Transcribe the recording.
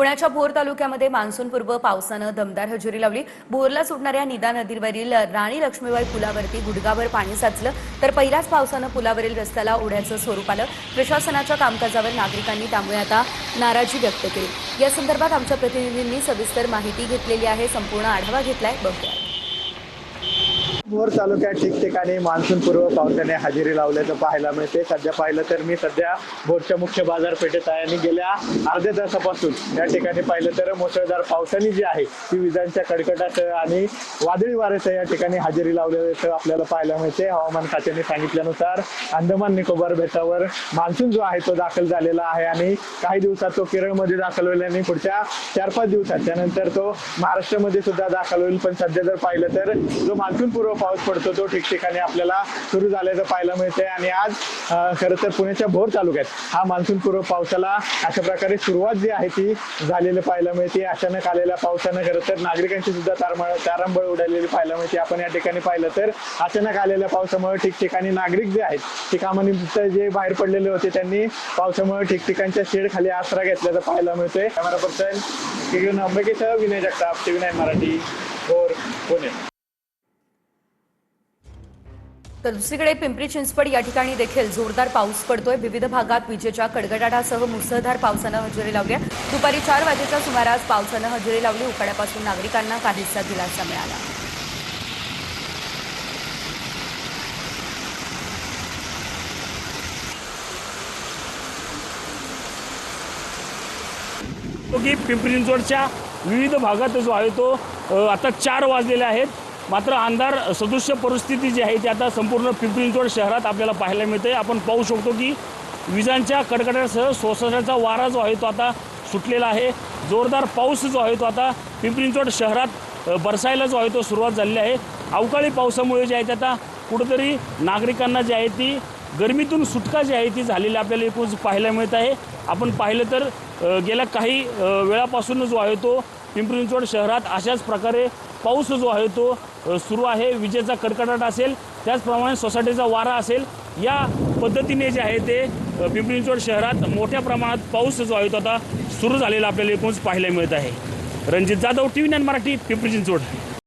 पुण्याच्या भोर तालुक्यामध्ये मान्सूनपूर्व पावसानं दमदार हजेरी लावली। भोरला सुटणाऱ्या निदा नदीवरील राणी लक्ष्मीबाई पुलावरती गुडघाभर पाणी साचलं, तर पहिल्याच पावसानं पुलावरील रस्त्याला ओढ्याचं स्वरूप आलं। प्रशासनाच्या कामकाजावर नागरिकांनी त्यामुळे आता नाराजी व्यक्त केली। या संदर्भात आमच्या प्रतिनिधींनी सविस्तर माहिती घेतलेली आहे। संपूर्ण आढावा घेतलाय, बघूया। भोर तालुक्यात ठिकठिकाणी मान्सूनपूर्व पावसाने हजेरी लावल्याचं पाहायला मिळते। सध्या पाहिलं तर मी सध्या भोरच्या मुख्य बाजारपेठेत आहे आणि गेल्या अर्ध्या तासापासून या ठिकाणी पाहिलं तर मुसळधार पावसाने जी आहे ती विजांच्या कडकडासह आणि वादळी वाऱ्यासह या ठिकाणी हजेरी लावल्याचं आपल्याला पाहायला मिळते। हवामान खात्याने सांगितल्यानुसार अंदमान निकोबार बेटावर मान्सून जो आहे तो दाखल झालेला आहे आणि काही दिवसात तो केरळमध्ये दाखल होईल आणि पुढच्या 4-5 दिवसात त्यानंतर तो महाराष्ट्रामध्ये सुद्धा दाखल होईल। पण सध्या जर पाहिलं तर जो मान्सूनपूर्व पाऊस पडतो तो ठिकठिकाणी आपल्याला सुरू झाल्याचं पाहायला मिळते आणि आज खरं तर पुण्याच्या भोर तालुक्यात हा मान्सूनपूर्व पावसाला अशा प्रकारे सुरुवात जी आहे ती झालेली पाहायला मिळते। अचानक आलेल्या पावसानं खरं तर नागरिकांची सुद्धा तारंबळ उडालेली पाहायला मिळते। आपण या ठिकाणी पाहिलं तर अचानक आलेल्या पावसामुळे ठिकठिकाणी नागरिक जे आहेत ते कामानिमित्त जे बाहेर पडलेले होते त्यांनी पावसामुळे ठिकठिकाणच्या शेड खाली आसरा घेतल्याचं पाहायला मिळतोय। कॅमेरा पर्सन अंबिकेसह विनय जगताप, TV9 मराठी, भोर, पुणे। तर दुसरीकडे पिंपरी चिंचवड या ठिकाणी देखील जोरदार पाऊस पडतोय। विविध भागात विजेच्या कडकडाटासह मुसळधार पावसानं हजेरी लावली। दुपारी 4 वाजेच्या सुमारास पावसानं हजेरी लावली। उकाड्यापासून नागरिकांना काहीसा दिलासा मिळाला। पिंपरी चिंचवडच्या विविध भागात जो आहे तो आता 4 वाजलेले आहेत, मात्र अंधार सदृश्य परिस्थिती जी आहे ती आता संपूर्ण पिंपरी चिंचवड शहरात आपल्याला पाहायला मिळते। आपण पाहू शकतो की विजांच्या कडकडाटासह सोसाट्याचा वारा जो आहे तो आता सुटलेला आहे। जोरदार पाऊस जो आहे तो आता पिंपरी चिंचवड शहरात बरसायला जो आहे तो सुरुवात झालेली आहे। अवकाळी पावसामुळे जे आहे ते आता कुठेतरी नागरिकांना जी आहे ती गरमीतून सुटका जी आहे ती झालेली आपल्याला एकूण पाहायला मिळत आहे। आपण पाहिलं तर गेल्या काही वेळापासून जो आहे तो पिंपरी चिंचवड शहरात अशाच प्रकारे पाऊस जो आहे तो सुरू आहे। विजेचा कडकडाट असेल, त्याचप्रमाणे सोसायटीचा वारा असेल, या पद्धतीने जे आहे ते पिंपरी चिंचवड शहरात मोठ्या प्रमाणात पाऊस जो आहे तो आता सुरू झालेला आपल्याला एकूणच पाहायला मिळत आहे। रणजित जाधव, TV9 मराठी, पिंपरी चिंचवड।